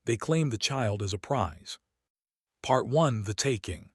They claimed the child as a prize. Part 1: The Taking.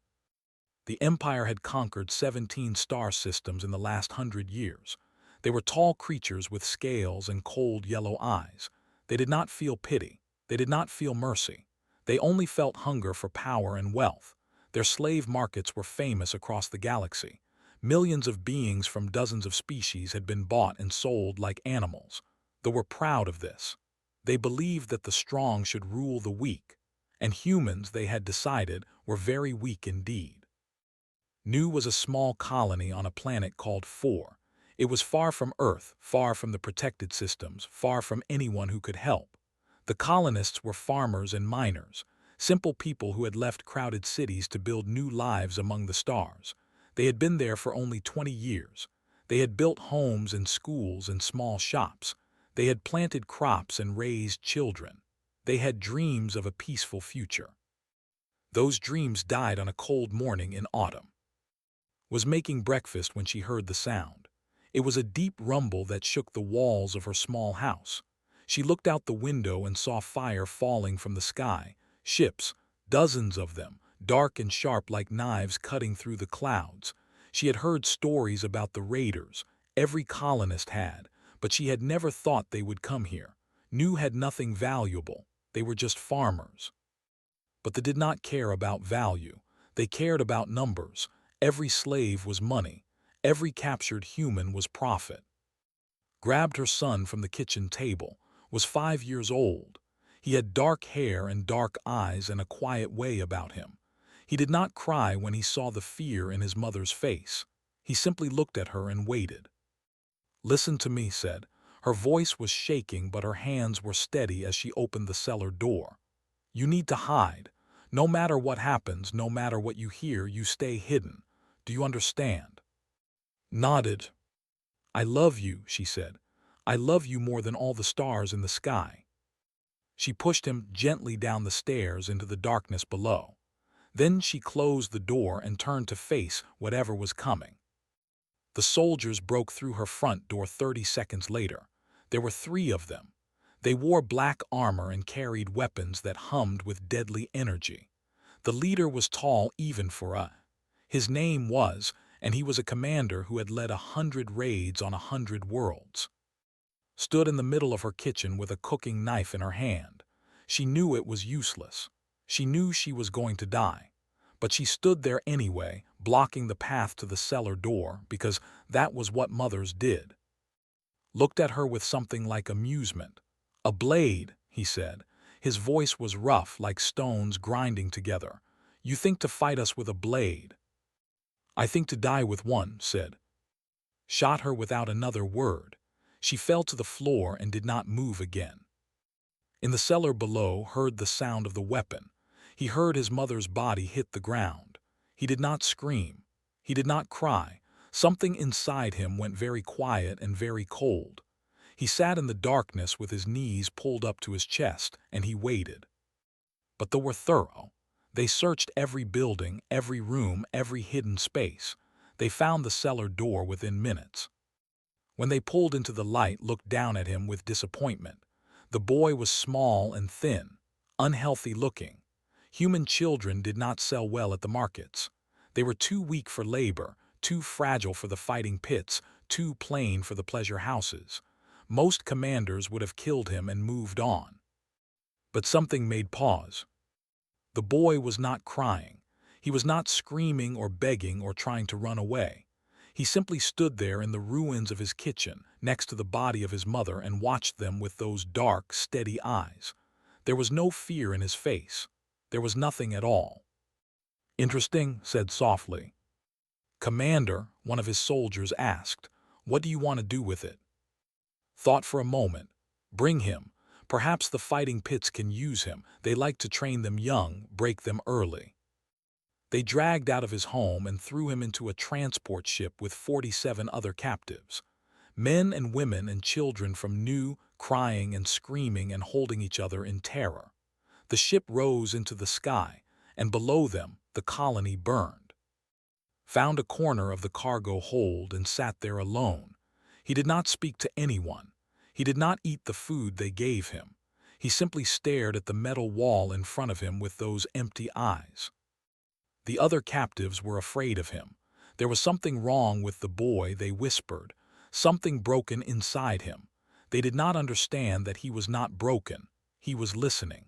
The Empire had conquered 17 star systems in the last 100 years. They were tall creatures with scales and cold yellow eyes. They did not feel pity. They did not feel mercy. They only felt hunger for power and wealth. Their slave markets were famous across the galaxy. Millions of beings from dozens of species had been bought and sold like animals. They were proud of this. They believed that the strong should rule the weak, and humans, they had decided, were very weak indeed. Nu was a small colony on a planet called 4. It was far from Earth, far from the protected systems, far from anyone who could help. The colonists were farmers and miners, simple people who had left crowded cities to build new lives among the stars. They had been there for only 20 years. They had built homes and schools and small shops. They had planted crops and raised children. They had dreams of a peaceful future. Those dreams died on a cold morning in autumn. Was making breakfast when she heard the sound. It was a deep rumble that shook the walls of her small house. She looked out the window and saw fire falling from the sky, ships, dozens of them, dark and sharp like knives cutting through the clouds. She had heard stories about the raiders, every colonist had, but she had never thought they would come here. Nu had nothing valuable, they were just farmers. But they did not care about value, they cared about numbers. Every slave was money. Every captured human was profit. Grabbed her son from the kitchen table, was 5 years old. He had dark hair and dark eyes and a quiet way about him. He did not cry when he saw the fear in his mother's face. He simply looked at her and waited. "Listen to me," said. Her voice was shaking, but her hands were steady as she opened the cellar door. "You need to hide. No matter what happens, no matter what you hear, you stay hidden. Do you understand?" Nodded. "I love you," she said. "I love you more than all the stars in the sky." She pushed him gently down the stairs into the darkness below. Then she closed the door and turned to face whatever was coming. The soldiers broke through her front door 30 seconds later. There were 3 of them. They wore black armor and carried weapons that hummed with deadly energy. The leader was tall even for his name was, and he was a commander who had led 100 raids on 100 worlds. Stood in the middle of her kitchen with a cooking knife in her hand. She knew it was useless. She knew she was going to die. But she stood there anyway, blocking the path to the cellar door, because that was what mothers did. Looked at her with something like amusement. "A blade," he said. His voice was rough, like stones grinding together. "You think to fight us with a blade?" "I think to die with one," said. Shot her without another word. She fell to the floor and did not move again. In the cellar below, heard the sound of the weapon. He heard his mother's body hit the ground. He did not scream. He did not cry. Something inside him went very quiet and very cold. He sat in the darkness with his knees pulled up to his chest, and he waited. But they were thorough. They searched every building, every room, every hidden space. They found the cellar door within minutes. When they pulled into the light, looked down at him with disappointment. The boy was small and thin, unhealthy looking. Human children did not sell well at the markets. They were too weak for labor, too fragile for the fighting pits, too plain for the pleasure houses. Most commanders would have killed him and moved on. But something made pause. The boy was not crying. He was not screaming or begging or trying to run away. He simply stood there in the ruins of his kitchen, next to the body of his mother, and watched them with those dark, steady eyes. There was no fear in his face. There was nothing at all. "Interesting," said softly. "Commander," one of his soldiers asked, "what do you want to do with it?" Thought for a moment. "Bring him. Perhaps the fighting pits can use him. They like to train them young, break them early." They dragged out of his home and threw him into a transport ship with 47 other captives. Men and women and children from Nu, crying and screaming and holding each other in terror. The ship rose into the sky, and below them the colony burned. Found a corner of the cargo hold and sat there alone. He did not speak to anyone. He did not eat the food they gave him. He simply stared at the metal wall in front of him with those empty eyes. The other captives were afraid of him. There was something wrong with the boy, they whispered, something broken inside him. They did not understand that he was not broken. He was listening.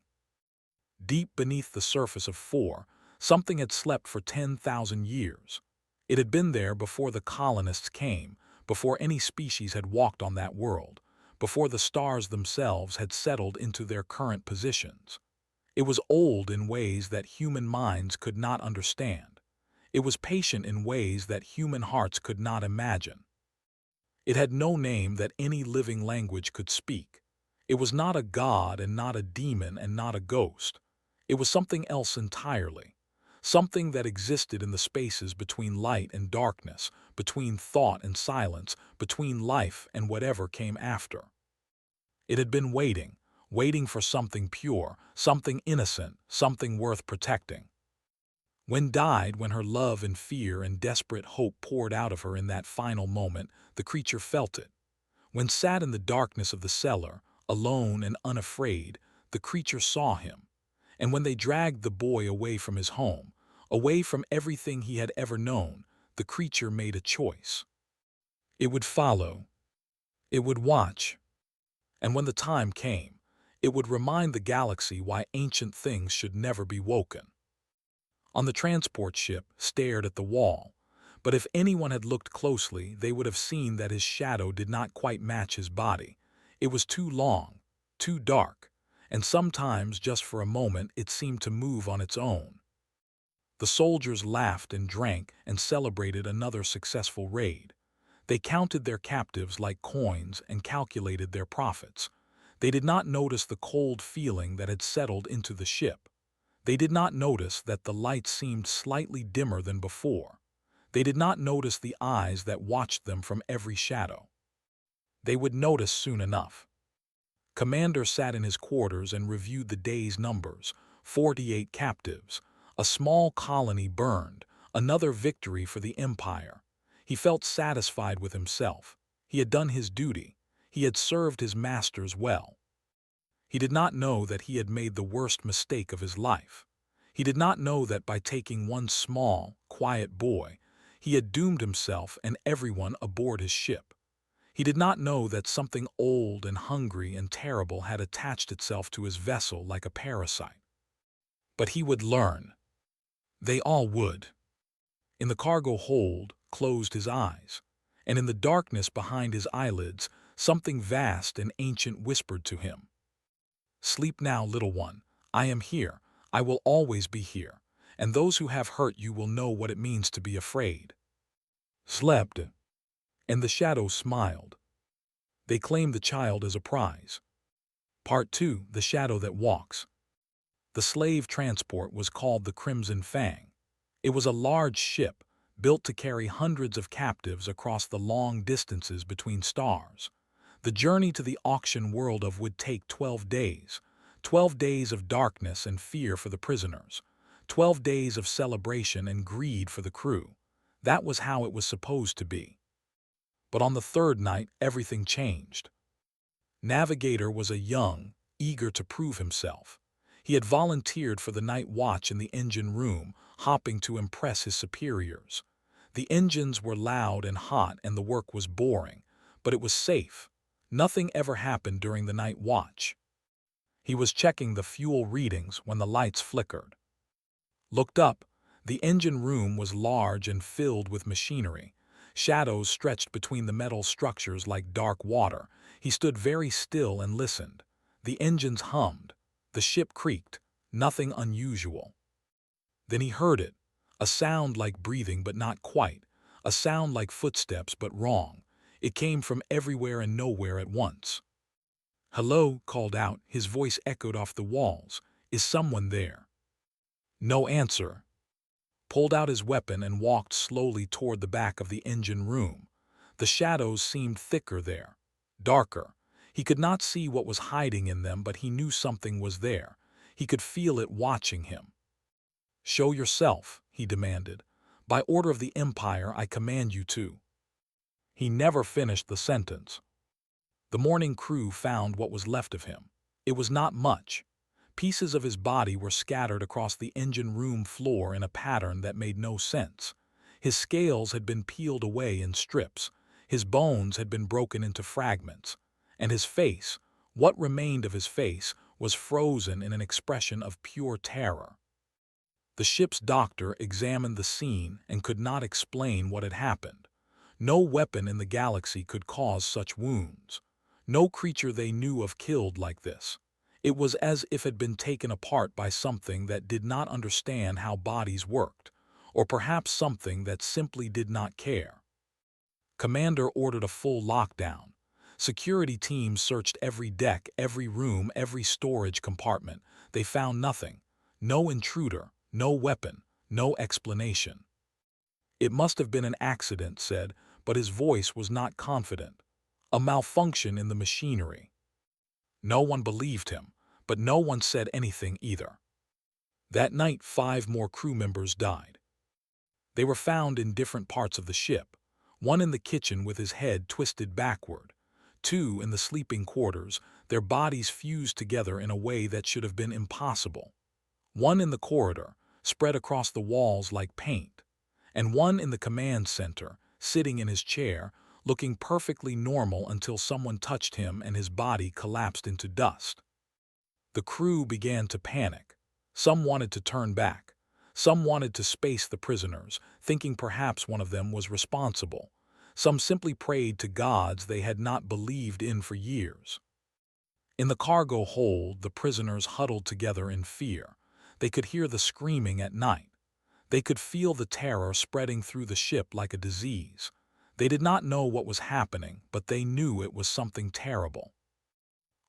Deep beneath the surface of four, something had slept for 10,000 years. It had been there before the colonists came, before any species had walked on that world, before the stars themselves had settled into their current positions. It was old in ways that human minds could not understand. It was patient in ways that human hearts could not imagine. It had no name that any living language could speak. It was not a god and not a demon and not a ghost. It was something else entirely. Something that existed in the spaces between light and darkness, between thought and silence, between life and whatever came after. It had been waiting, waiting for something pure, something innocent, something worth protecting. When her love and fear and desperate hope poured out of her in that final moment, the creature felt it. When sat in the darkness of the cellar, alone and unafraid, the creature saw him. And when they dragged the boy away from his home, away from everything he had ever known, the creature made a choice. It would follow. It would watch. And when the time came, it would remind the galaxy why ancient things should never be woken. On the transport ship, stared at the wall, but if anyone had looked closely, they would have seen that his shadow did not quite match his body. It was too long, too dark, and sometimes, just for a moment, it seemed to move on its own. The soldiers laughed and drank and celebrated another successful raid. They counted their captives like coins and calculated their profits. They did not notice the cold feeling that had settled into the ship. They did not notice that the light seemed slightly dimmer than before. They did not notice the eyes that watched them from every shadow. They would notice soon enough. Commander sat in his quarters and reviewed the day's numbers. 48 captives. A small colony burned. Another victory for the Empire. He felt satisfied with himself. He had done his duty. He had served his masters well. He did not know that he had made the worst mistake of his life. He did not know that by taking one small, quiet boy, he had doomed himself and everyone aboard his ship. He did not know that something old and hungry and terrible had attached itself to his vessel like a parasite. But he would learn. They all would. In the cargo hold, closed his eyes, and in the darkness behind his eyelids, something vast and ancient whispered to him. Sleep now, little one. I am here. I will always be here. And those who have hurt you will know what it means to be afraid. Slept. And the shadow smiled. They claimed the child as a prize. Part 2, The Shadow That Walks. The slave transport was called the Crimson Fang. It was a large ship, built to carry hundreds of captives across the long distances between stars. The journey to the auction world would take 12 days. 12 days of darkness and fear for the prisoners. 12 days of celebration and greed for the crew. That was how it was supposed to be. But on the third night, everything changed. Navigator was a young, eager to prove himself. He had volunteered for the night watch in the engine room, hopping to impress his superiors. The engines were loud and hot and the work was boring, but it was safe. Nothing ever happened during the night watch. He was checking the fuel readings when the lights flickered. Looked up. The engine room was large and filled with machinery. Shadows stretched between the metal structures like dark water. He stood very still and listened. The engines hummed. The ship creaked. Nothing unusual. Then he heard it. A sound like breathing but not quite. A sound like footsteps but wrong. It came from everywhere and nowhere at once. "Hello," called out. His voice echoed off the walls. "Is someone there?" No answer. Pulled out his weapon and walked slowly toward the back of the engine room. The shadows seemed thicker there, darker. He could not see what was hiding in them, but he knew something was there. He could feel it watching him. "Show yourself," he demanded. "By order of the Empire, I command you to." He never finished the sentence. The morning crew found what was left of him. It was not much. Pieces of his body were scattered across the engine room floor in a pattern that made no sense. His scales had been peeled away in strips, his bones had been broken into fragments, and his face, what remained of his face, was frozen in an expression of pure terror. The ship's doctor examined the scene and could not explain what had happened. No weapon in the galaxy could cause such wounds. No creature they knew of killed like this. It was as if it had been taken apart by something that did not understand how bodies worked, or perhaps something that simply did not care. Commander ordered a full lockdown. Security teams searched every deck, every room, every storage compartment. They found nothing. No intruder, no weapon, no explanation. It must have been an accident, said, but his voice was not confident. A malfunction in the machinery. No one believed him, but no one said anything either. That night, 5 more crew members died. They were found in different parts of the ship. One in the kitchen with his head twisted backward. 2 in the sleeping quarters, their bodies fused together in a way that should have been impossible. 1 in the corridor, spread across the walls like paint. And 1 in the command center, sitting in his chair, looking perfectly normal until someone touched him and his body collapsed into dust. The crew began to panic. Some wanted to turn back. Some wanted to space the prisoners, thinking perhaps one of them was responsible. Some simply prayed to gods they had not believed in for years. In the cargo hold, the prisoners huddled together in fear. They could hear the screaming at night. They could feel the terror spreading through the ship like a disease. They did not know what was happening, but they knew it was something terrible.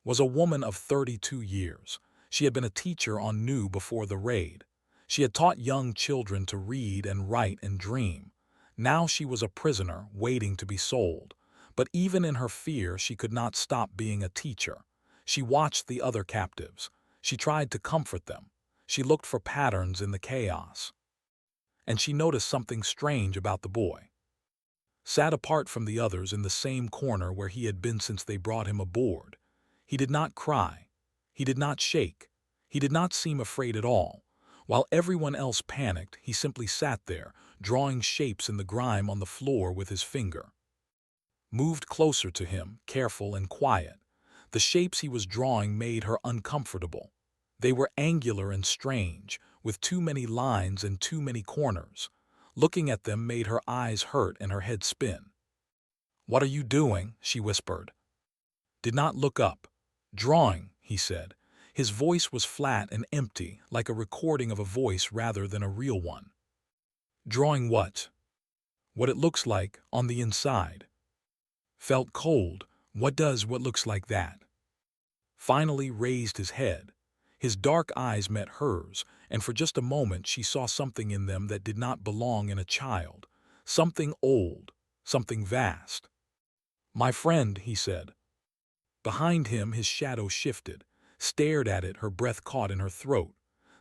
Was a woman of 32 years. She had been a teacher on Nu before the raid. She had taught young children to read and write and dream. Now she was a prisoner waiting to be sold. But even in her fear, she could not stop being a teacher. She watched the other captives. She tried to comfort them. She looked for patterns in the chaos. And she noticed something strange about the boy. Sat apart from the others in the same corner where he had been since they brought him aboard. He did not cry. He did not shake. He did not seem afraid at all. While everyone else panicked, he simply sat there, drawing shapes in the grime on the floor with his finger. Moved closer to him, careful and quiet. The shapes he was drawing made her uncomfortable. They were angular and strange, with too many lines and too many corners. Looking at them made her eyes hurt and her head spin. "What are you doing?" she whispered. Did not look up. "Drawing," he said. His voice was flat and empty, like a recording of a voice rather than a real one. "Drawing what?" "What it looks like on the inside." Felt cold. What looks like that? Finally raised his head. His dark eyes met hers, and for just a moment she saw something in them that did not belong in a child. Something old, something vast. "My friend," he said. Behind him his shadow shifted, stared at it, her breath caught in her throat.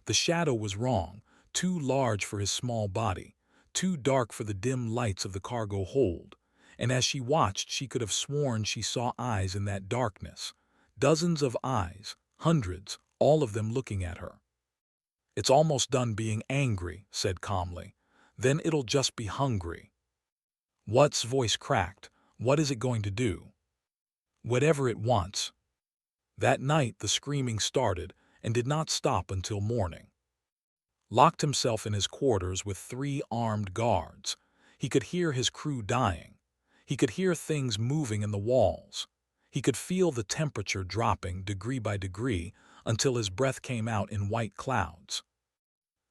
The shadow was wrong, too large for his small body, too dark for the dim lights of the cargo hold. And as she watched, she could have sworn she saw eyes in that darkness. Dozens of eyes, hundreds, all of them looking at her. "It's almost done being angry," said calmly. "Then it'll just be hungry." What's voice cracked? "What is it going to do?" "Whatever it wants." That night the screaming started and did not stop until morning. Locked himself in his quarters with 3 armed guards. He could hear his crew dying. He could hear things moving in the walls. He could feel the temperature dropping degree by degree until his breath came out in white clouds.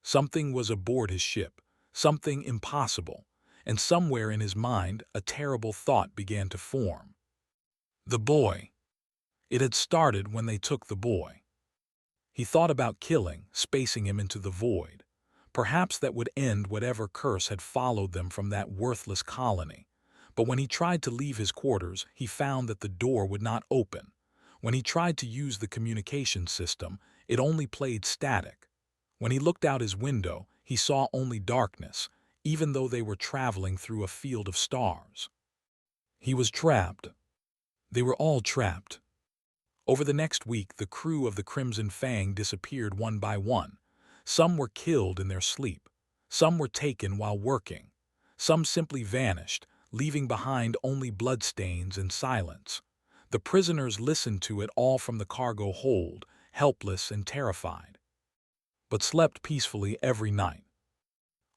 Something was aboard his ship, something impossible, and somewhere in his mind a terrible thought began to form. The boy. It had started when they took the boy. He thought about killing, spacing him into the void. Perhaps that would end whatever curse had followed them from that worthless colony. But when he tried to leave his quarters, he found that the door would not open. When he tried to use the communication system, it only played static. When he looked out his window, he saw only darkness, even though they were traveling through a field of stars. He was trapped. They were all trapped. Over the next week, the crew of the Crimson Fang disappeared one by one. Some were killed in their sleep. Some were taken while working. Some simply vanished, leaving behind only bloodstains and silence. The prisoners listened to it all from the cargo hold, helpless and terrified, but slept peacefully every night.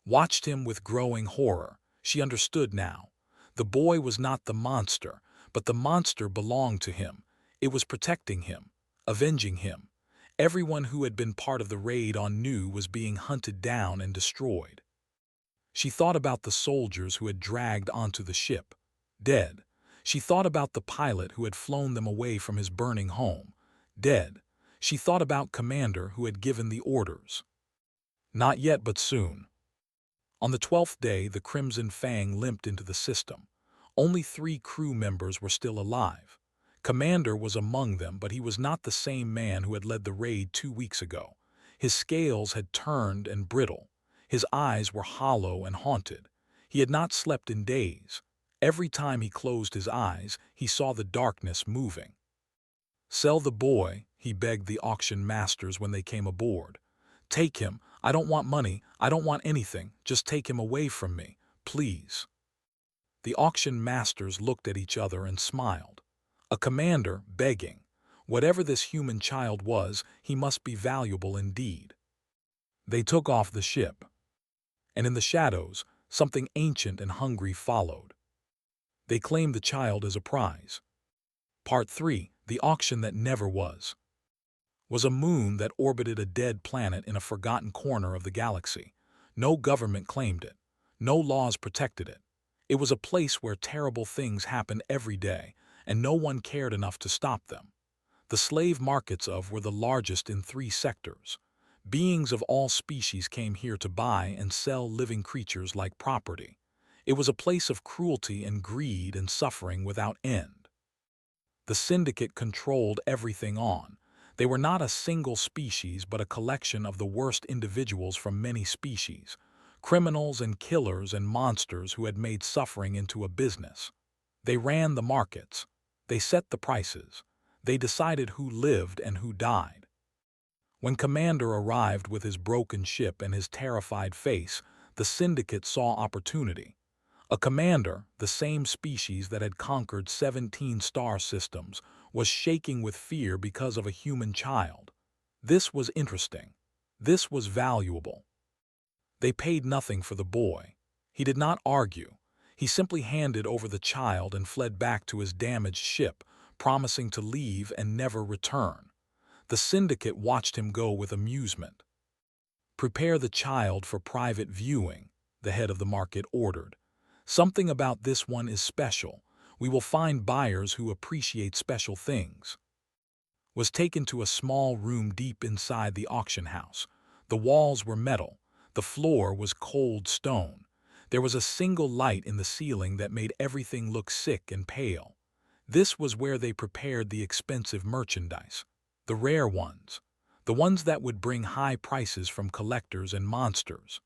Watched him with growing horror. She understood now. The boy was not the monster, but the monster belonged to him. It was protecting him, avenging him. Everyone who had been part of the raid on Nu was being hunted down and destroyed. She thought about the soldiers who had dragged onto the ship, dead. She thought about the pilot who had flown them away from his burning home, dead. She thought about Commander who had given the orders. Not yet, but soon. On the 12th day, the Crimson Fang limped into the system. Only 3 crew members were still alive. Commander was among them, but he was not the same man who had led the raid 2 weeks ago. His scales had turned and brittle. His eyes were hollow and haunted. He had not slept in days. Every time he closed his eyes, he saw the darkness moving. "Sell the boy," he begged the auction masters when they came aboard. "Take him. I don't want money. I don't want anything. Just take him away from me, please." The auction masters looked at each other and smiled. A commander begging. Whatever this human child was, he must be valuable indeed. They took off the ship. And in the shadows, something ancient and hungry followed. They claimed the child as a prize. Part 3, The Auction That Never was a moon that orbited a dead planet in a forgotten corner of the galaxy. No government claimed it. No laws protected it. It was a place where terrible things happened every day, and no one cared enough to stop them. The slave markets were the largest in 3 sectors. Beings of all species came here to buy and sell living creatures like property. It was a place of cruelty and greed and suffering without end. The syndicate controlled everything on. They were not a single species but a collection of the worst individuals from many species, criminals and killers and monsters who had made suffering into a business. They ran the markets. They set the prices. They decided who lived and who died. When Commander arrived with his broken ship and his terrified face, the syndicate saw opportunity. A commander, the same species that had conquered 17 star systems, was shaking with fear because of a human child. This was interesting. This was valuable. They paid nothing for the boy. He did not argue. He simply handed over the child and fled back to his damaged ship, promising to leave and never return. The syndicate watched him go with amusement. "Prepare the child for private viewing," the head of the market ordered. "Something about this one is special. We will find buyers who appreciate special things." Was taken to a small room deep inside the auction house. The walls were metal. The floor was cold stone. There was a single light in the ceiling that made everything look sick and pale. This was where they prepared the expensive merchandise, the rare ones, the ones that would bring high prices from collectors and monsters.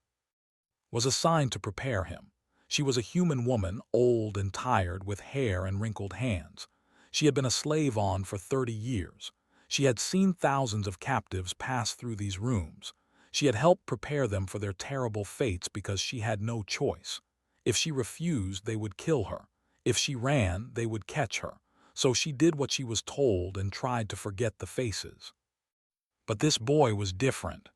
Was assigned to prepare him. She was a human woman, old and tired, with hair and wrinkled hands. She had been a slave for 30 years. She had seen thousands of captives pass through these rooms. She had helped prepare them for their terrible fates because she had no choice. If she refused, they would kill her. If she ran, they would catch her. So she did what she was told and tried to forget the faces. But this boy was different.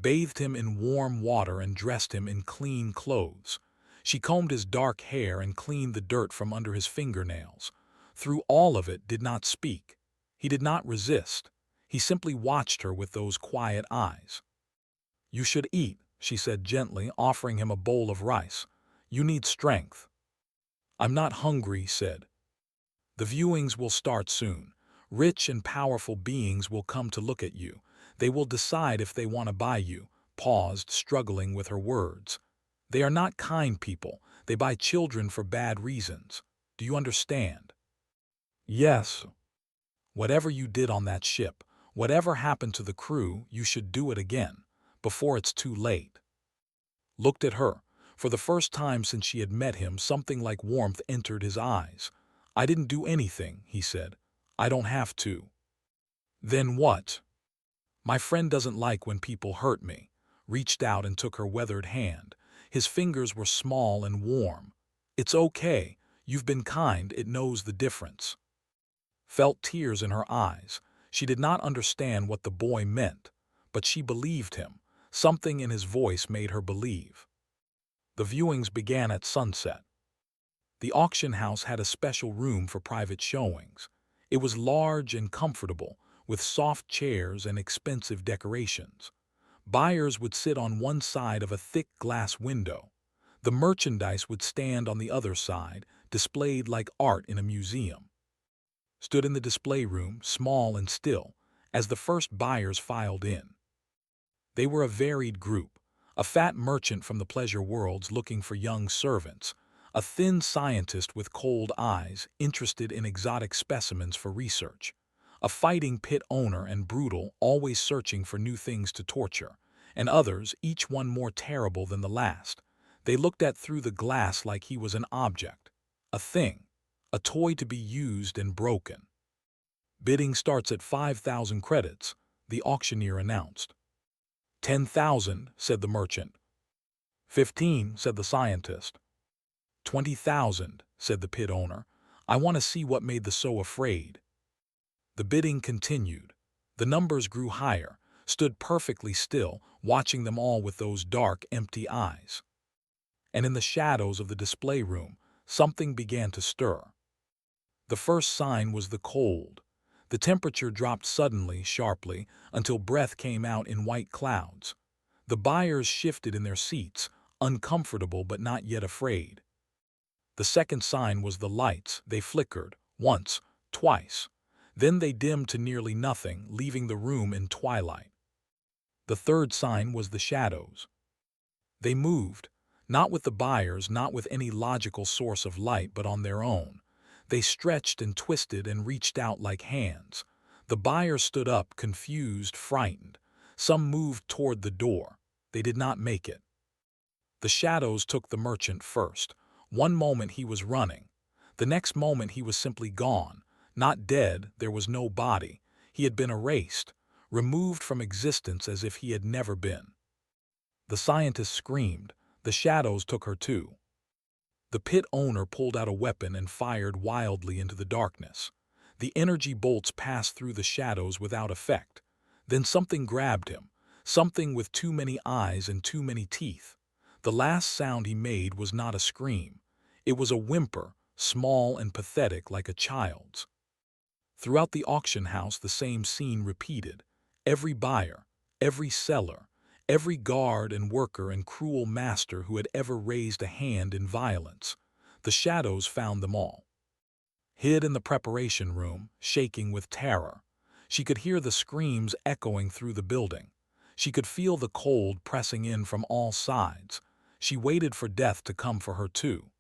Bathed him in warm water and dressed him in clean clothes. She combed his dark hair and cleaned the dirt from under his fingernails. Through all of it, did not speak. He did not resist. He simply watched her with those quiet eyes. "You should eat," she said gently, offering him a bowl of rice. "You need strength." "I'm not hungry," he said. "The viewings will start soon. Rich and powerful beings will come to look at you. They will decide if they want to buy you." Paused, struggling with her words. "They are not kind people. They buy children for bad reasons. Do you understand?" "Yes." "Whatever you did on that ship, whatever happened to the crew, you should do it again, before it's too late." Looked at her. For the first time since she had met him, something like warmth entered his eyes. "I didn't do anything," he said. "I don't have to." Then what? My friend doesn't like when people hurt me. Reached out and took her weathered hand. His fingers were small and warm. It's okay. You've been kind. It knows the difference. Felt tears in her eyes. She did not understand what the boy meant, but she believed him. Something in his voice made her believe. The viewings began at sunset. The auction house had a special room for private showings. It was large and comfortable, with soft chairs and expensive decorations. Buyers would sit on one side of a thick glass window. The merchandise would stand on the other side, displayed like art in a museum. Stood in the display room, small and still, as the first buyers filed in. They were a varied group: a fat merchant from the pleasure worlds looking for young servants, a thin scientist with cold eyes interested in exotic specimens for research, a fighting pit owner and brutal, always searching for new things to torture, and others, each one more terrible than the last. They looked at through the glass like he was an object, a thing, a toy to be used and broken. Bidding starts at 5,000 credits, the auctioneer announced. 10,000, said the merchant. 15, said the scientist. 20,000, said the pit owner. I want to see what made the so afraid. The bidding continued. The numbers grew higher, stood perfectly still, watching them all with those dark, empty eyes. And in the shadows of the display room, something began to stir. The first sign was the cold. The temperature dropped suddenly, sharply, until breath came out in white clouds. The buyers shifted in their seats, uncomfortable but not yet afraid. The second sign was the lights. They flickered, once, twice. Then they dimmed to nearly nothing, leaving the room in twilight. The third sign was the shadows. They moved, not with the buyers, not with any logical source of light, but on their own. They stretched and twisted and reached out like hands. The buyers stood up, confused, frightened. Some moved toward the door. They did not make it. The shadows took the merchant first. One moment he was running. The next moment he was simply gone. Not dead, there was no body. He had been erased, removed from existence as if he had never been. The scientist screamed. The shadows took her too. The pit owner pulled out a weapon and fired wildly into the darkness. The energy bolts passed through the shadows without effect. Then something grabbed him, something with too many eyes and too many teeth. The last sound he made was not a scream. It was a whimper, small and pathetic like a child's. Throughout the auction house the same scene repeated. Every buyer, every seller, every guard and worker and cruel master who had ever raised a hand in violence. The shadows found them all. Hid in the preparation room, shaking with terror. She could hear the screams echoing through the building. She could feel the cold pressing in from all sides. She waited for death to come for her too.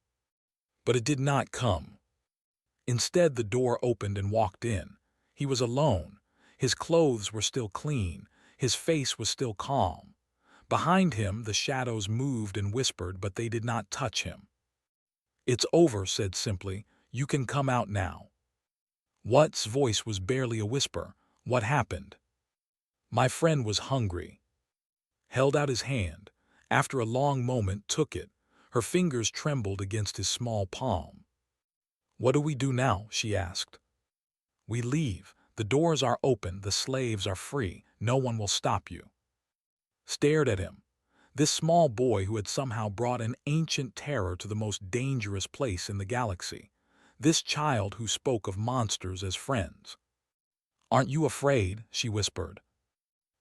But it did not come. Instead, the door opened and walked in. He was alone. His clothes were still clean. His face was still calm. Behind him, the shadows moved and whispered, but they did not touch him. "It's over," said simply. "You can come out now." What's voice was barely a whisper. What happened? My friend was hungry. Held out his hand. After a long moment, took it. Her fingers trembled against his small palm. "What do we do now?" she asked. "We leave. The doors are open. The slaves are free. No one will stop you." Stared at him. This small boy who had somehow brought an ancient terror to the most dangerous place in the galaxy. This child who spoke of monsters as friends. "Aren't you afraid?" she whispered.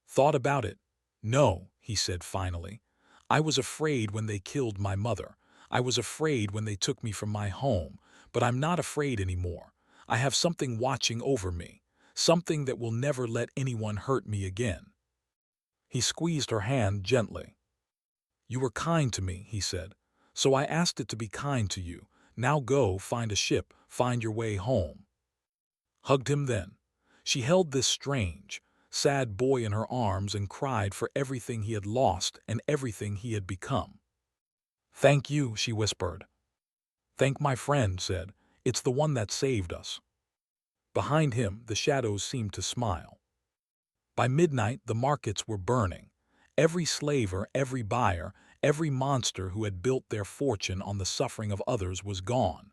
"Thought about it." "No," he said finally. "I was afraid when they killed my mother. I was afraid when they took me from my home. But I'm not afraid anymore. I have something watching over me. Something that will never let anyone hurt me again." He squeezed her hand gently. "You were kind to me," he said. "So I asked it to be kind to you. Now go, find a ship, find your way home." Hugged him then. She held this strange, sad boy in her arms and cried for everything he had lost and everything he had become. "Thank you," she whispered. "Thank my friend," said. "It's the one that saved us." Behind him, the shadows seemed to smile. By midnight, the markets were burning. Every slaver, every buyer, every monster who had built their fortune on the suffering of others was gone.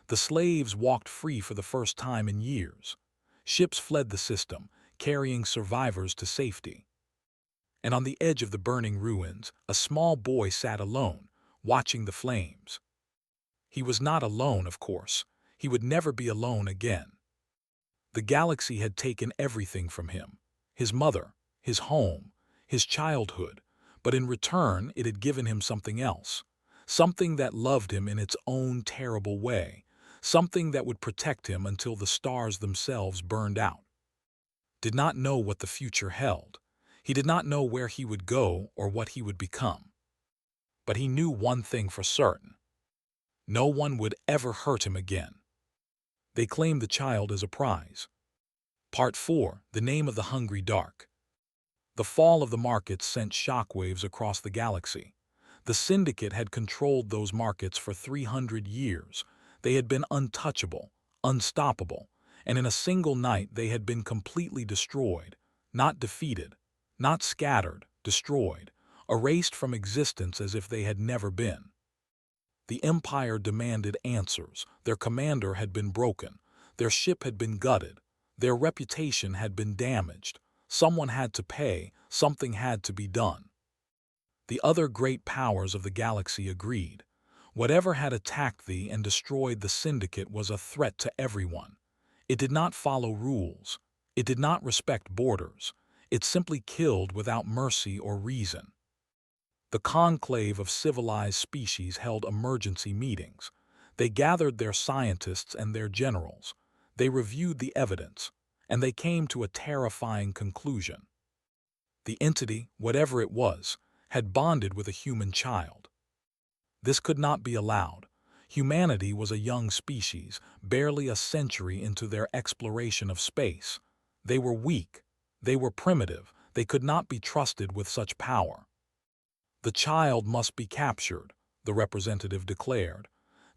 The slaves walked free for the first time in years. Ships fled the system, carrying survivors to safety. And on the edge of the burning ruins, a small boy sat alone, watching the flames. He was not alone, of course. He would never be alone again. The galaxy had taken everything from him: his mother, his home, his childhood, but in return it had given him something else, something that loved him in its own terrible way, something that would protect him until the stars themselves burned out. Did not know what the future held. He did not know where he would go or what he would become. But he knew one thing for certain: no one would ever hurt him again. They claimed the child as a prize. Part 4: The Name of the Hungry Dark. The fall of the markets sent shockwaves across the galaxy. The Syndicate had controlled those markets for 300 years. They had been untouchable, unstoppable, and in a single night they had been completely destroyed, not defeated, not scattered, destroyed, erased from existence as if they had never been. The Empire demanded answers. Their commander had been broken. Their ship had been gutted. Their reputation had been damaged. Someone had to pay. Something had to be done. The other great powers of the galaxy agreed. Whatever had attacked thee and destroyed the Syndicate was a threat to everyone. It did not follow rules. It did not respect borders. It simply killed without mercy or reason. The conclave of civilized species held emergency meetings. They gathered their scientists and their generals. They reviewed the evidence, and they came to a terrifying conclusion. The entity, whatever it was, had bonded with a human child. This could not be allowed. Humanity was a young species, barely a century into their exploration of space. They were weak. They were primitive. They could not be trusted with such power. The child must be captured, the representative declared.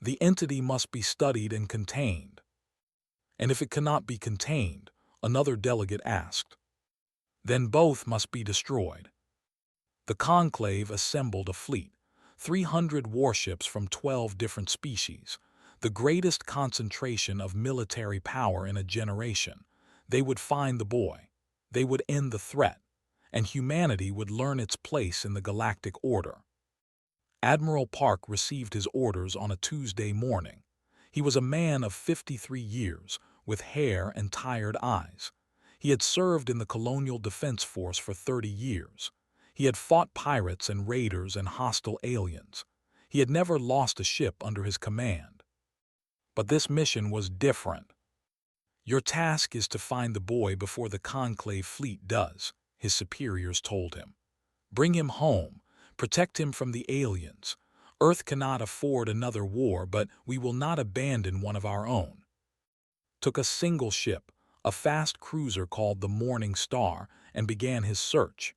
The entity must be studied and contained. And if it cannot be contained, another delegate asked, then both must be destroyed. The conclave assembled a fleet, 300 warships from 12 different species, the greatest concentration of military power in a generation. They would find the boy. They would end the threat, and humanity would learn its place in the galactic order. Admiral Park received his orders on a Tuesday morning. He was a man of 53 years, with hair and tired eyes. He had served in the Colonial Defense Force for 30 years. He had fought pirates and raiders and hostile aliens. He had never lost a ship under his command. But this mission was different. Your task is to find the boy before the conclave fleet does, his superiors told him. Bring him home. Protect him from the aliens. Earth cannot afford another war, but we will not abandon one of our own. Took a single ship, a fast cruiser called the Morning Star, and began his search.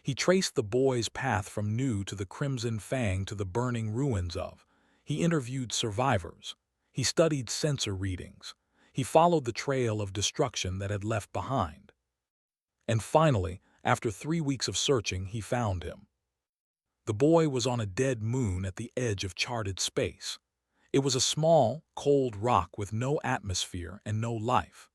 He traced the boy's path from Nu to the Crimson Fang to the burning ruins of. He interviewed survivors. He studied sensor readings. He followed the trail of destruction that had left behind. And finally, after 3 weeks of searching, he found him. The boy was on a dead moon at the edge of charted space. It was a small, cold rock with no atmosphere and no life.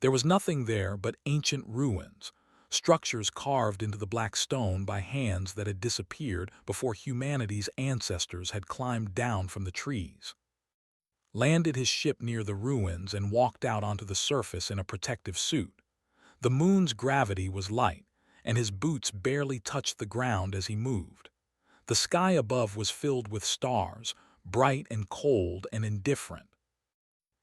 There was nothing there but ancient ruins, structures carved into the black stone by hands that had disappeared before humanity's ancestors had climbed down from the trees. Landed his ship near the ruins and walked out onto the surface in a protective suit. The moon's gravity was light, and his boots barely touched the ground as he moved. The sky above was filled with stars, bright and cold and indifferent.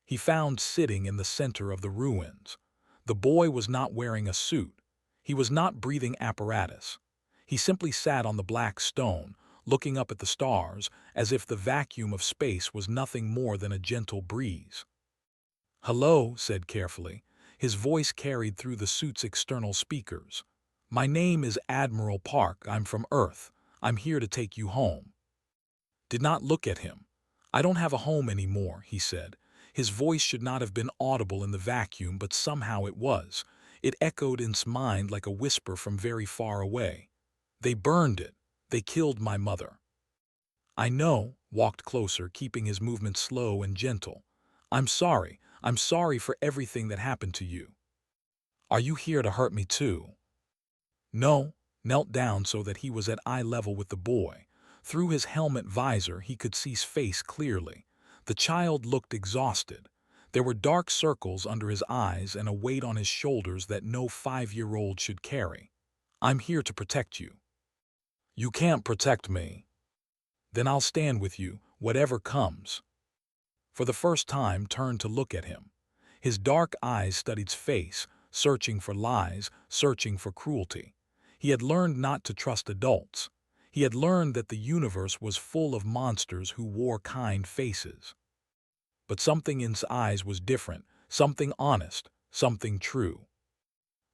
He found sitting in the center of the ruins. The boy was not wearing a suit. He was not breathing apparatus. He simply sat on the black stone, looking up at the stars, as if the vacuum of space was nothing more than a gentle breeze. "Hello," said carefully. His voice carried through the suit's external speakers. "My name is Admiral Park. I'm from Earth. I'm here to take you home." Did not look at him. "I don't have a home anymore," he said. His voice should not have been audible in the vacuum, but somehow it was. It echoed in his mind like a whisper from very far away. They burned it. They killed my mother. I know, walked closer, keeping his movement slow and gentle. I'm sorry. I'm sorry for everything that happened to you. Are you here to hurt me too? No, knelt down so that he was at eye level with the boy. Through his helmet visor he could see his face clearly. The child looked exhausted. There were dark circles under his eyes and a weight on his shoulders that no 5-year-old should carry. I'm here to protect you. You can't protect me. Then I'll stand with you, whatever comes. For the first time turned to look at him. His dark eyes studied his face, searching for lies, searching for cruelty. He had learned not to trust adults. He had learned that the universe was full of monsters who wore kind faces. But something in his eyes was different, something honest, something true.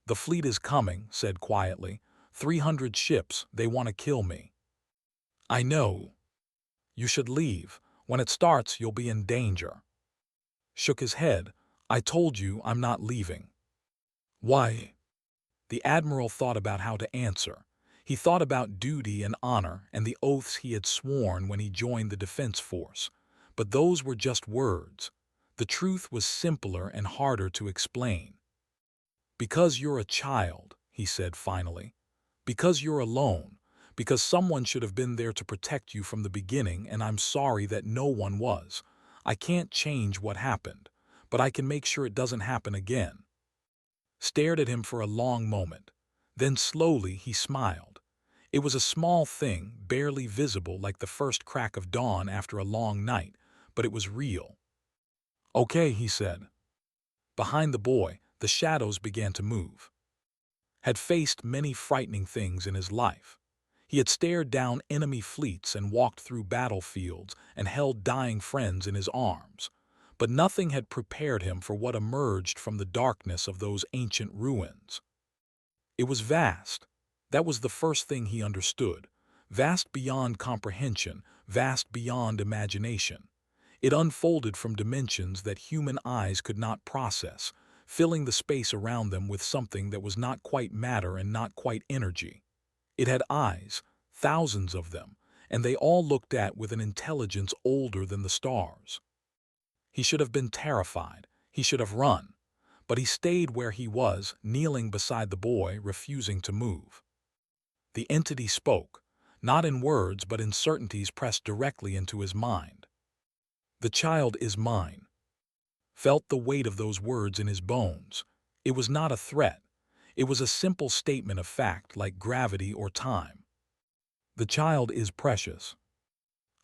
The fleet is coming, said quietly. 300 ships, they want to kill me. I know. You should leave. When it starts, you'll be in danger. Shook his head. I told you I'm not leaving. Why? The admiral thought about how to answer. He thought about duty and honor and the oaths he had sworn when he joined the defense force. But those were just words. The truth was simpler and harder to explain. Because you're a child, he said finally. Because you're alone. Because someone should have been there to protect you from the beginning, and I'm sorry that no one was. I can't change what happened, but I can make sure it doesn't happen again. Stared at him for a long moment. Then slowly he smiled. It was a small thing, barely visible like the first crack of dawn after a long night, but it was real. Okay, he said. Behind the boy, the shadows began to move. Had faced many frightening things in his life. He had stared down enemy fleets and walked through battlefields and held dying friends in his arms. But nothing had prepared him for what emerged from the darkness of those ancient ruins. It was vast. That was the first thing he understood. Vast beyond comprehension, vast beyond imagination. It unfolded from dimensions that human eyes could not process, filling the space around them with something that was not quite matter and not quite energy. It had eyes, thousands of them, and they all looked at with an intelligence older than the stars. He should have been terrified. He should have run. But he stayed where he was, kneeling beside the boy, refusing to move. The entity spoke, not in words but in certainties pressed directly into his mind. The child is mine. Felt the weight of those words in his bones. It was not a threat. It was a simple statement of fact, like gravity or time. The child is precious.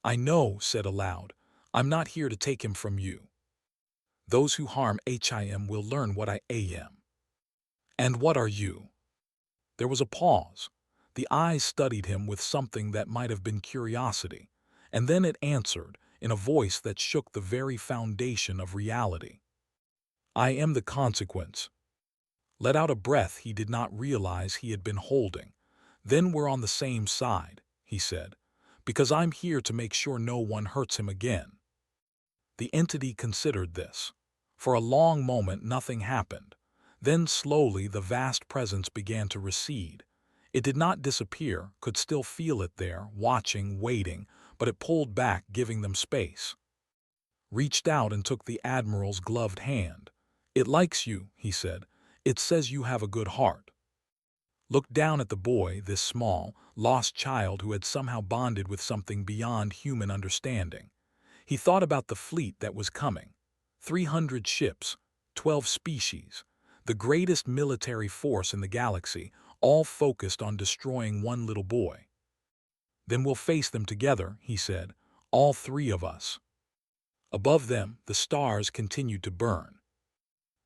I know, said aloud. I'm not here to take him from you. Those who harm him will learn what I am. And what are you? There was a pause. The eyes studied him with something that might have been curiosity, and then it answered, in a voice that shook the very foundation of reality. I am the consequence. Let out a breath he did not realize he had been holding. Then we're on the same side, he said, because I'm here to make sure no one hurts him again. The entity considered this. For a long moment nothing happened. Then slowly the vast presence began to recede. It did not disappear, could still feel it there, watching, waiting, but it pulled back, giving them space. Reached out and took the Admiral's gloved hand. It likes you, he said. It says you have a good heart. Looked down at the boy, this small, lost child who had somehow bonded with something beyond human understanding. He thought about the fleet that was coming. 300 ships, 12 species, the greatest military force in the galaxy, all focused on destroying one little boy. Then we'll face them together, he said, all 3 of us. Above them, the stars continued to burn.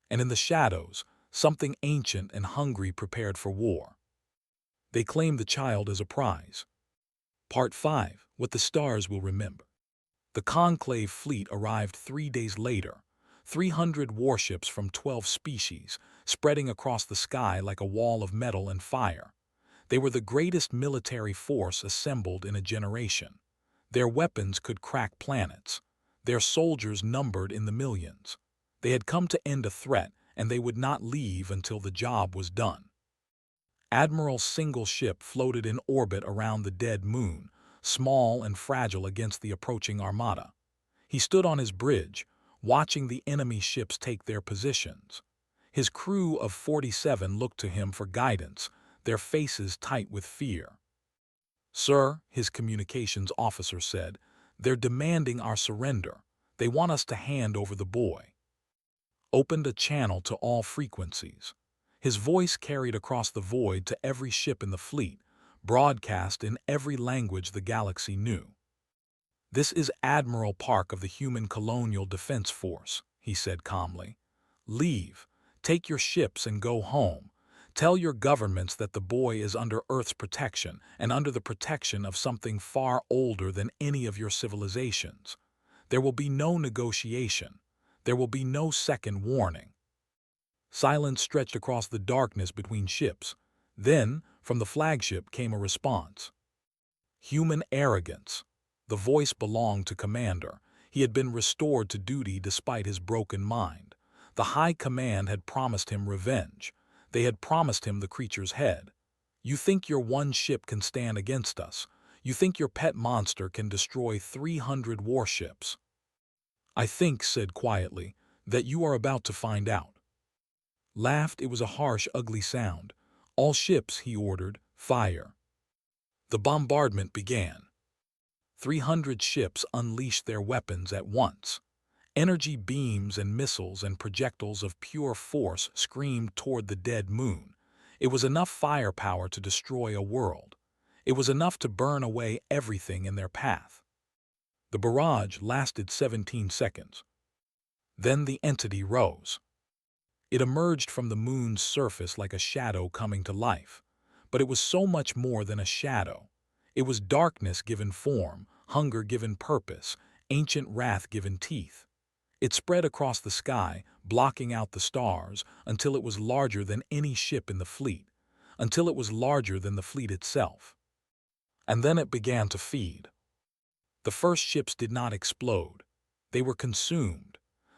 And in the shadows, something ancient and hungry prepared for war. They claimed the child as a prize. Part 5, What the Stars Will Remember. The Conclave fleet arrived 3 days later, 300 warships from 12 species, spreading across the sky like a wall of metal and fire. They were the greatest military force assembled in a generation. Their weapons could crack planets. Their soldiers numbered in the millions. They had come to end a threat, and they would not leave until the job was done. Admiral's single ship floated in orbit around the dead moon, small and fragile against the approaching armada. He stood on his bridge, watching the enemy ships take their positions. His crew of 47 looked to him for guidance, their faces tight with fear. "Sir," his communications officer said, "they're demanding our surrender. They want us to hand over the boy." Opened a channel to all frequencies. His voice carried across the void to every ship in the fleet, broadcast in every language the galaxy knew. "This is Admiral Park of the Human Colonial Defense Force," he said calmly. "Leave. Take your ships and go home. Tell your governments that the boy is under Earth's protection and under the protection of something far older than any of your civilizations. There will be no negotiation. There will be no second warning." Silence stretched across the darkness between ships. Then, from the flagship came a response. "Human arrogance." The voice belonged to Commander. He had been restored to duty despite his broken mind. The High Command had promised him revenge. They had promised him the creature's head. "You think your one ship can stand against us? You think your pet monster can destroy 300 warships?" "I think," said quietly, "that you are about to find out." Laughed. It was a harsh, ugly sound. "All ships," he ordered, "fire." The bombardment began. 300 ships unleashed their weapons at once. Energy beams and missiles and projectiles of pure force screamed toward the dead moon. It was enough firepower to destroy a world. It was enough to burn away everything in their path. The barrage lasted 17 seconds. Then the entity rose. It emerged from the moon's surface like a shadow coming to life. But it was so much more than a shadow. It was darkness given form, hunger given purpose, ancient wrath given teeth. It spread across the sky, blocking out the stars, until it was larger than any ship in the fleet, until it was larger than the fleet itself. And then it began to feed. The first ships did not explode. They were consumed.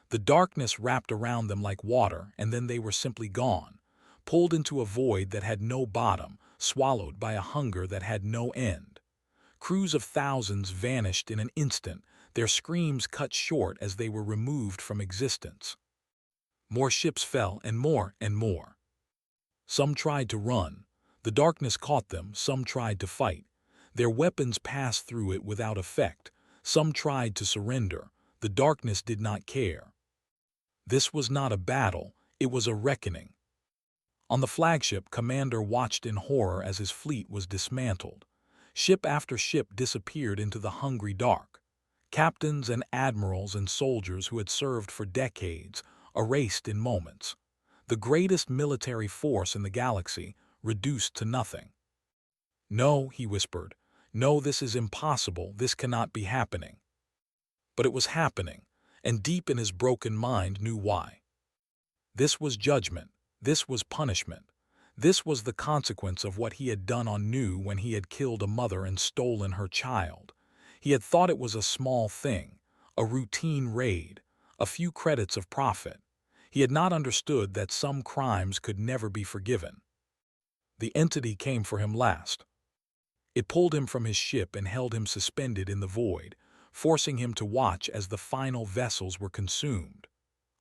The darkness wrapped around them like water, and then they were simply gone, pulled into a void that had no bottom, swallowed by a hunger that had no end. Crews of thousands vanished in an instant, their screams cut short as they were removed from existence. More ships fell, and more and more. Some tried to run. The darkness caught them. Some tried to fight. Their weapons passed through it without effect. Some tried to surrender. The darkness did not care. This was not a battle, it was a reckoning. On the flagship, Commander watched in horror as his fleet was dismantled. Ship after ship disappeared into the hungry dark. Captains and admirals and soldiers who had served for decades, erased in moments. The greatest military force in the galaxy, reduced to nothing. "No," he whispered. "No, this is impossible. This cannot be happening." But it was happening, and deep in his broken mind knew why. This was judgment. This was punishment. This was the consequence of what he had done on Nu when he had killed a mother and stolen her child. He had thought it was a small thing, a routine raid, a few credits of profit. He had not understood that some crimes could never be forgiven. The entity came for him last. It pulled him from his ship and held him suspended in the void, forcing him to watch as the final vessels were consumed.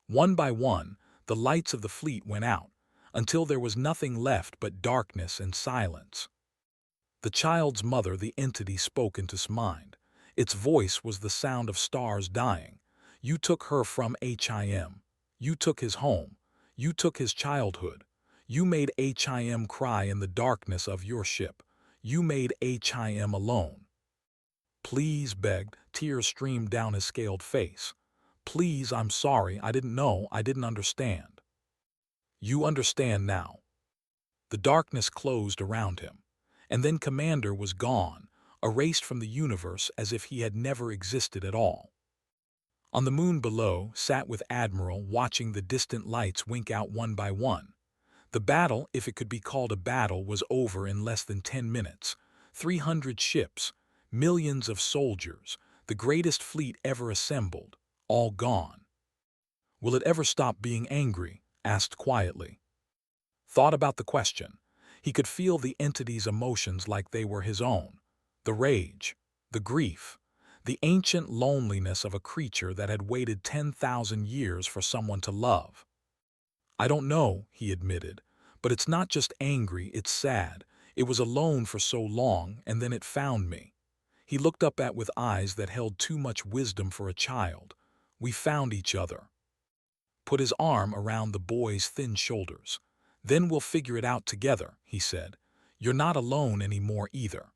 One by one, the lights of the fleet went out, until there was nothing left but darkness and silence. The child's mother, the entity, spoke into his mind. Its voice was the sound of stars dying. "You took her from HIM. You took his home. You took his childhood. You made HIM cry in the darkness of your ship. You made HIM alone." "Please," begged. Tears streamed down his scaled face. "Please, I'm sorry. I didn't know. I didn't understand." "You understand now." The darkness closed around him. And then Commander was gone, erased from the universe as if he had never existed at all. On the moon below, sat with Admiral, watching the distant lights wink out one by one. The battle, if it could be called a battle, was over in less than 10 minutes. 300 ships, millions of soldiers, the greatest fleet ever assembled, all gone. Will it ever stop being angry? asked quietly. Thought about the question. He could feel the entity's emotions like they were his own. The rage, the grief, the ancient loneliness of a creature that had waited 10,000 years for someone to love. I don't know, he admitted, but it's not just angry, it's sad. It was alone for so long, and then it found me. He looked up at with eyes that held too much wisdom for a child. We found each other. Put his arm around the boy's thin shoulders. Then we'll figure it out together, he said. You're not alone anymore either.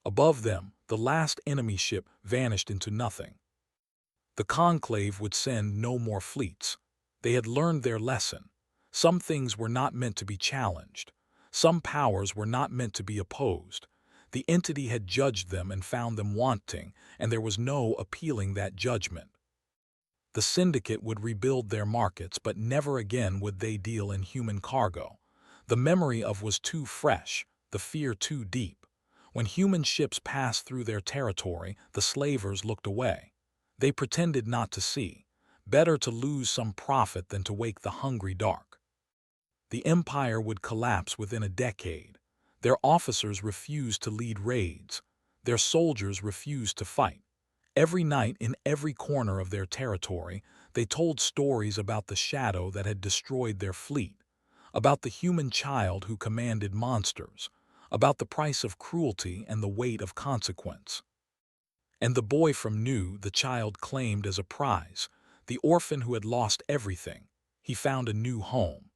Above them, the last enemy ship vanished into nothing. The Conclave would send no more fleets. They had learned their lesson. Some things were not meant to be challenged. Some powers were not meant to be opposed. The entity had judged them and found them wanting, and there was no appealing that judgment. The syndicate would rebuild their markets, but never again would they deal in human cargo. The memory of was too fresh, the fear too deep. When human ships passed through their territory, the slavers looked away. They pretended not to see. Better to lose some profit than to wake the hungry dark. The empire would collapse within a decade. Their officers refused to lead raids. Their soldiers refused to fight. Every night in every corner of their territory, they told stories about the shadow that had destroyed their fleet, about the human child who commanded monsters, about the price of cruelty and the weight of consequence. And the boy from New, the child claimed as a prize, the orphan who had lost everything, he found a new home.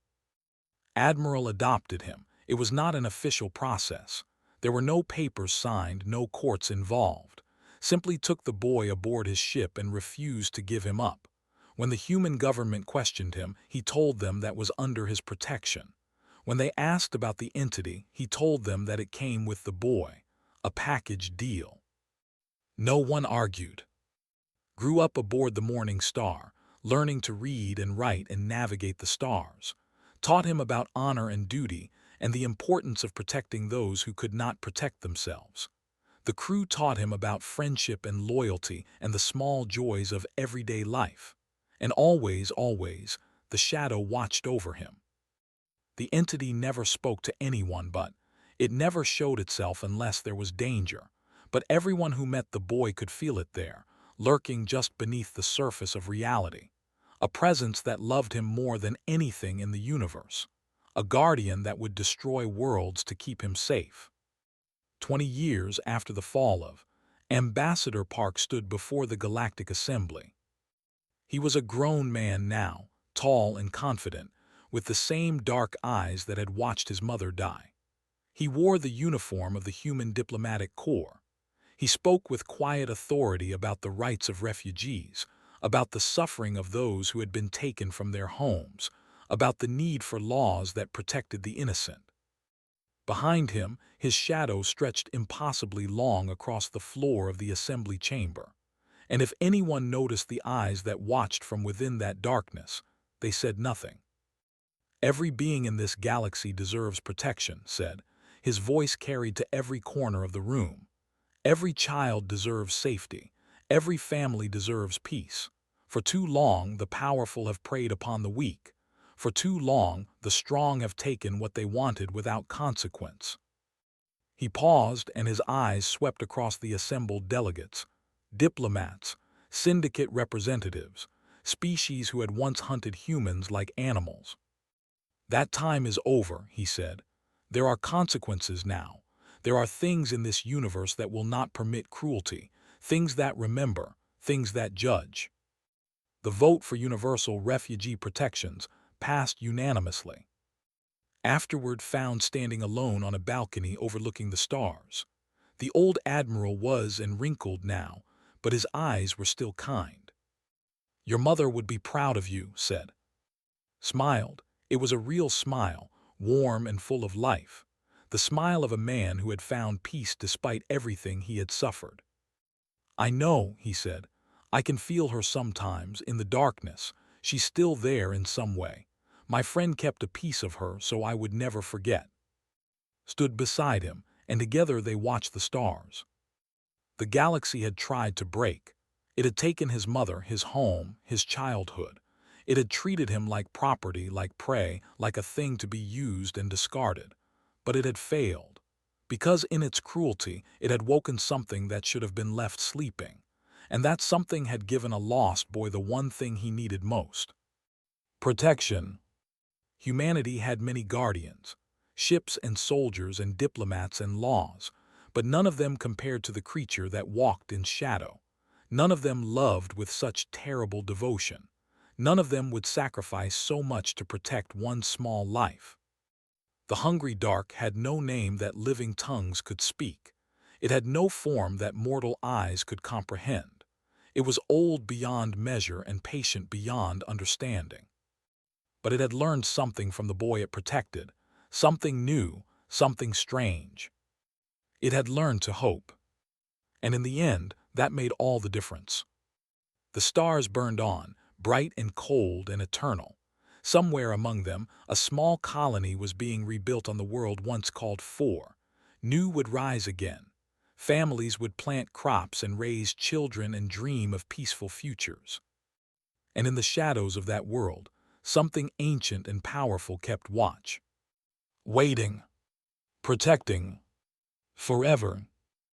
Admiral adopted him. It was not an official process. There were no papers signed, no courts involved. Simply took the boy aboard his ship and refused to give him up. When the human government questioned him, he told them that was under his protection. When they asked about the entity, he told them that it came with the boy, a package deal. No one argued. Grew up aboard the Morning Star, learning to read and write and navigate the stars. Taught him about honor and duty and the importance of protecting those who could not protect themselves. The crew taught him about friendship and loyalty and the small joys of everyday life. And always, the shadow watched over him. The entity never spoke to anyone, but it never showed itself unless there was danger. But everyone who met the boy could feel it there, lurking just beneath the surface of reality. A presence that loved him more than anything in the universe. A guardian that would destroy worlds to keep him safe. 20 years after the fall of Ambassador Park stood before the Galactic Assembly. He was a grown man now, tall and confident, with the same dark eyes that had watched his mother die. He wore the uniform of the Human Diplomatic Corps. He spoke with quiet authority about the rights of refugees, about the suffering of those who had been taken from their homes, about the need for laws that protected the innocent. Behind him, his shadow stretched impossibly long across the floor of the assembly chamber. And if anyone noticed the eyes that watched from within that darkness, they said nothing. Every being in this galaxy deserves protection, said. His voice carried to every corner of the room. Every child deserves safety. Every family deserves peace. For too long, the powerful have preyed upon the weak. For too long, the strong have taken what they wanted without consequence. He paused, and his eyes swept across the assembled delegates, diplomats, syndicate representatives, species who had once hunted humans like animals. That time is over, he said. There are consequences now. There are things in this universe that will not permit cruelty, things that remember, things that judge. The vote for universal refugee protections passed unanimously. Afterward found standing alone on a balcony overlooking the stars. The old admiral was and wrinkled now, but his eyes were still kind. Your mother would be proud of you, said. Smiled. It was a real smile, warm and full of life. The smile of a man who had found peace despite everything he had suffered. I know, he said. I can feel her sometimes, in the darkness. She's still there in some way. My friend kept a piece of her so I would never forget. Stood beside him, and together they watched the stars. The galaxy had tried to break. It had taken his mother, his home, his childhood. It had treated him like property, like prey, like a thing to be used and discarded. But it had failed. Because in its cruelty, it had woken something that should have been left sleeping. And that something had given a lost boy the one thing he needed most: protection. Humanity had many guardians, ships and soldiers and diplomats and laws, but none of them compared to the creature that walked in shadow. None of them loved with such terrible devotion. None of them would sacrifice so much to protect one small life. The hungry dark had no name that living tongues could speak. It had no form that mortal eyes could comprehend. It was old beyond measure and patient beyond understanding. But it had learned something from the boy it protected, something new, something strange. It had learned to hope. And in the end, that made all the difference. The stars burned on, bright and cold and eternal. Somewhere among them, a small colony was being rebuilt on the world once called Four. New would rise again. Families would plant crops and raise children and dream of peaceful futures. And in the shadows of that world, something ancient and powerful kept watch. Waiting. Protecting. Forever.